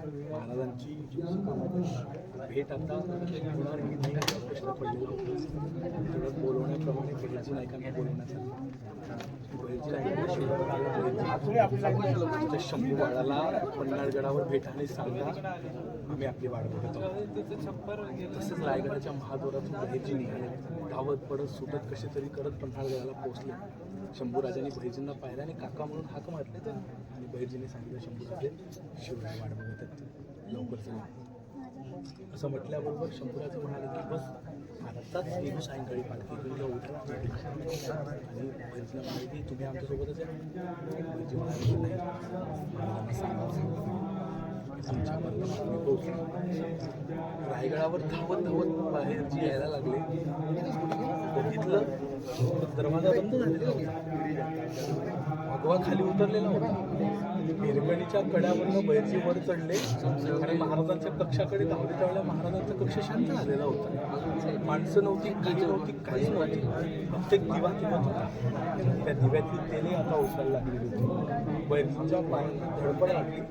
महाराजांची भेट आता होणार की नाही हा प्रश्न पडलेला होता. थोडं बोलवण्याप्रमाणे बहिर्जी नायकांना बोलवण्यात आलं. बहिर्जी नायकांना शंभू बाळाला पन्हाळगडावर भेटा आणि सांगा आम्ही आपली वाट बघत आहोत. तसंच रायगडाच्या महाद्वारातून बहिर्जी निघाले. धावत पडत सुटत कसे तरी करत पन्हाळगडाला पोहोचले. शंभूराजांनी बहिर्जींना पाहिलं आणि काका म्हणून हाक मारले आणि बहिर्जीने सांगितलं शंभूराजे शिवराय वाट बघत आहेत, लवकर चला. असं म्हटल्याबरोबर शंभूराजे म्हणाले की बस आताच येऊ सायंकाळी पालखी उठा आणि बहिर्जीला म्हणाले की तुम्ही आमच्यासोबतच आहे. बहिर्जी म्हणाले नाही, महाराजांना सांगा रायगडावर धावत धावत बाहेर जी यायला लागले. बघितलं दरवाजा बंद झालेला होता. भगवा खाली उतरलेला होता. हिरकणीच्या कड्यावरनं बहिर्जी वर चढले आणि महाराजांच्या कक्षाकडे धावले. त्यावेळेला महाराजांचा कक्ष शांत झालेला होता. माणसं नव्हती, काहीच नव्हती. फक्त एक दिवा दिवत होता. त्या दिव्यातील तेले आता ओसायला लागलेली होती. बहिर्जींच्या पायांना धडपड लागली.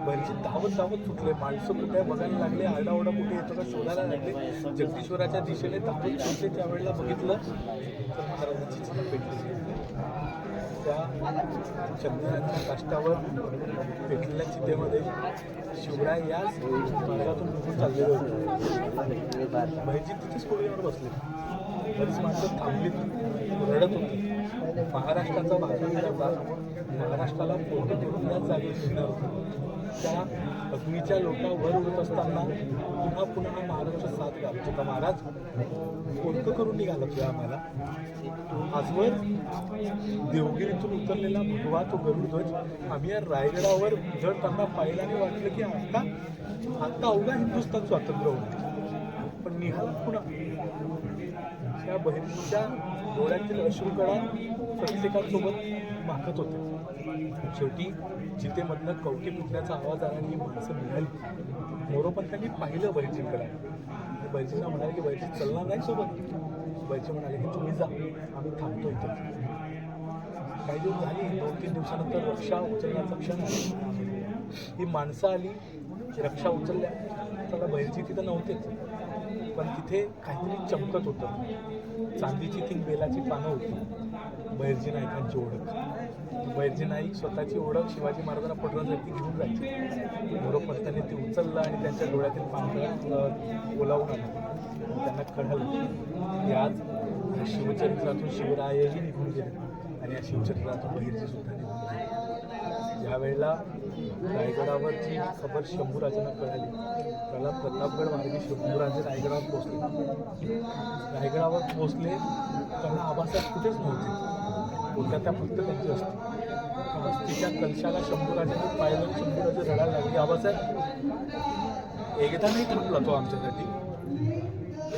बहिर्जी धावत सुटले. माणसं कुठे बघायला लागले. आरडाओरडा कुठे येतो का शोधायला लागले. जगदीश्वराच्या दिशेने धावत सुटले. त्यावेळेला बघितलं तर महाराजांची चिता पेटली. त्या चंद्राच्या काष्टावर पेटलेल्या चितेमध्ये शिवराय याच मार्गातून निघून चाललेले होते. बहिर्जी तिथेच कोळीवर बसले. बरीच माणसं थांबली, रडत होती. महाराष्ट्राचा भाग महाराष्ट्राला फोटो करून याच जागी घेणार होता. त्या अग्नीच्या लोटावर उडत असताना पुन्हा महाराष्ट्र साथ घालत होता. महाराज कोणतं करून निघाला तुला आम्हाला. आजवर देवगिरीतून उतरलेला भगवा तो गरुडध्वज आम्ही या रायगडावर उधळताना पाहिला आणि वाटलं की आता अवघा हिंदुस्थान स्वातंत्र्य होतं. पण निघाला पुन्हा. त्या बहिर्जीच्या डोळ्यातील अश्रुकळा प्रत्येकासोबत मागत होते. शेवटी चितेमधनं कवटी फुटण्याचा आवाज आला आणि ही माणसं निघाली. मोरोपंतांनी पाहिलं बहिर्जींकडे. बहिर्जींना म्हणाले की बहिर्जी चलणार नाही सोबत. बहिर्जी म्हणाले की तुम्ही जा, आम्ही थांबतो इथं. काही दिवस झाली. 2-3 दिवसानंतर रक्षा उचलण्याचा क्षण आला. ही माणसं आली, रक्षा उचलल्या. त्याला बहिर्जी तिथं नव्हतेच, पण तिथे काहीतरी चमकत होतं. चांदीची 3 बेलाची पानं होती. बहिर्जी नायकांची ओळख. बहिर्जी नाईक स्वतःची ओळख शिवाजी महाराजांना पटवण्यासाठी घेऊन जायची. मोरोपंतांनी ती उचललं आणि त्यांच्या डोळ्यातील पानं ओलावून आलं. त्यांना कळलं की आज या शिवचरित्रातून शिवरायही निघून गेले आणि या शिवचरित्रातून बहिर्जी सुद्धा निघून गेले. ज्यावेळेला रायगडावरची खबर शंभूराजांना कळाली, त्याला प्रतापगड मार्गे शंभूराजे रायगडावर पोहोचले. रायगडावर पोहोचले त्यांना आबासाहेब कुठेच नव्हते. होत्या त्या फक्त त्यांची असते. अस्थिच्या कलशाला शंभूराजांनी पाहिलं. शंभूराजे रडायला लागले. आबासाहेब एकदा नाही थांबला तो आमच्यासाठी.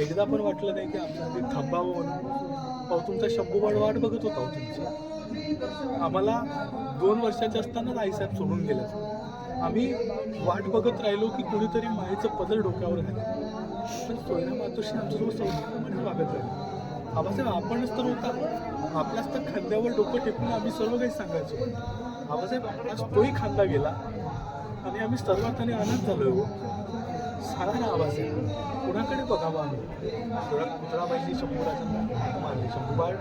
एकदा पण वाटलं नाही की आमच्यासाठी थांबावं म्हणून. तुमचा शंभूबाळ वाट बघत होता तुमची. आम्हाला 2 वर्षाचे असतानाच आईसाहेब सोडून गेल्या. आम्ही वाट बघत राहिलो की कोणीतरी मायेचं पदर डोक्यावर घालेल. पण सोयरा मातोश्री आमच्यासोबत संस्कृतीमध्ये वागत राहिलो. आबासाहेब आपणच तर होता. आपल्याच तर खांद्यावर डोकं टेकून आम्ही सर्व काही सांगायचो. आबासाहेब आज तोही खांदा गेला आणि आम्ही सर्वार्थाने अनाथ झालो. सांगा ना आबासाहेब, कुणाकडे बघावं आम्ही. पुतळाबाईंनी शंभूराजांना मारले. शंभूबाळ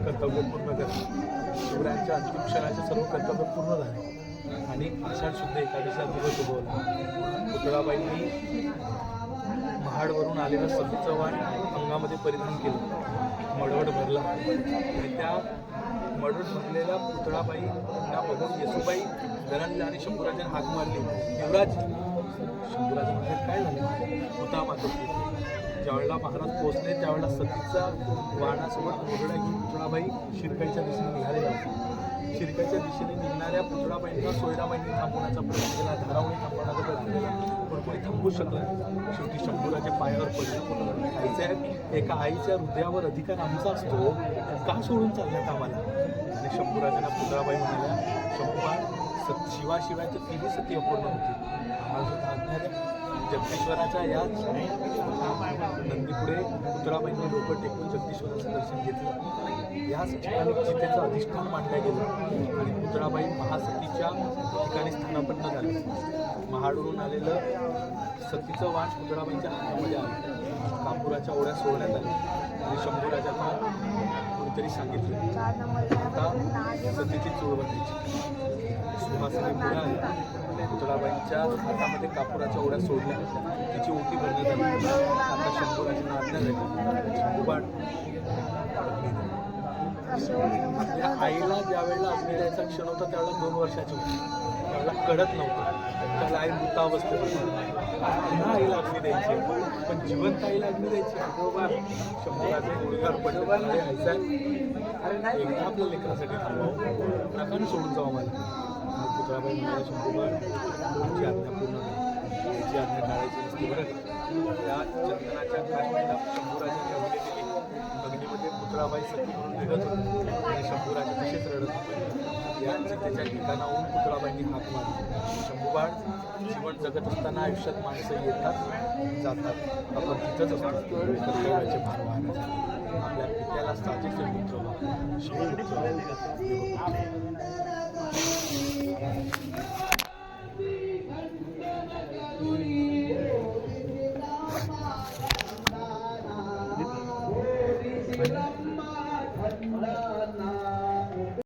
कर्तव्य पूर्ण करणे. शिवरायांच्या अंतिम क्षणाचे सर्व कर्तव्य पूर्ण झाले आणि आषाढ शुद्ध एकादशीला दिवस उगवला. पुतळाबाईंनी महाडवरून आलेलं सतीचं वाण अंगामध्ये परिधान केलं. मडवड भरला आणि त्या मडवड भरलेल्या पुतळाबाईंना बघून येसूबाई दरंडल्या आणि शंभूराजांना हाक मारली. युवराज. शंभूराज म्हणजे काय झालं. पुतळा मातोश्री. ज्यावेळेला महाराज पोहोचले त्यावेळेला सतीचा वाणासोबत मोरड्या घेऊन पुतळाबाई शिरकाईच्या दिशेने निघालेला होता. शिरकाईच्या दिशेने निघणाऱ्या पुतळाबाईंना सोयराबाईंनी थांबवण्याचा प्रयत्न केला. धारावणी थांबवण्याचा प्रयत्न केला, पण कोणी थांबवू शकलं. शेवटी शंभूराजे पायावर पडले. आईसाहेब, एका आईच्या हृदयावर अधिकार आमचा असतो, का सोडून चालल्यात आम्हाला. आणि शंभूराजांना पुतळाबाई म्हणाल्या, शंभूबा शिवाशिवाय तर तीही सती अपूर्ण होती. आम्हाला आज्ञा द्या. जगदीश्वराच्या याच नंदीपुढे पुतळाबाईंनी डोकं टेकून जगदीश्वराचं दर्शन घेतलं. याच ठिकाणी चितेचं अधिष्ठान मांडलं गेलं आणि पुतळाबाई महासतीच्या ठिकाणी स्थानापन्न झाले. महाडवरून आलेलं सतीचं वाण पुतळाबाईंच्या हातामध्ये आलं. कापुराच्या ओढ्या सोडण्यात आल्या आणि शंभूराजांना कोणीतरी सांगितलं आता सतीची चूळ बनायची. सुहासिनी पुढे आली. पुतळाबाईंच्या हातामध्ये कापुराच्या ओढ्या सोडल्या. तिची ओटी भरण्यात आली. आता शंभूराजांना आज्ञा झाली. शंभूबाण या आईला ज्या वेळेला अग्नी द्यायचा क्षण होता त्यावेळेला 2 वर्षाची होती. त्यावेळेला कळत नव्हतं. त्याला आई मृतावस्थेत होती. पुन्हा आईला अग्नी द्यायची पण जिवंत आईला अग्नी द्यायची. शंभूराजे गुढीवर पडले. एकदा आपल्या लेकरासाठी थांबावं नका सोडून जावं मला. पुतळाबाई म्हणाल्या शंभूबाई तुमची आज्ञा पूर्ण करा. याची आज्ञा टाळायची नसते बरं का. त्या चंदनाच्या काठीला शंभूराजांनी अग्नी दिली. अग्नीमध्ये पुतळाबाई सती म्हणून निघत होते आणि शंभूराजे तसेच रडत होते. या चितेच्या ठिकाणाहून पुतळाबाईंनी हाक मारली. शंभूबाळ जीवन जगत असताना आयुष्यात माणसं येतात जातात. आपण तिथंच असतो कर्तव्याचे भार वाहण्यासाठी. आपल्या पित्याला साजेसे पुत्र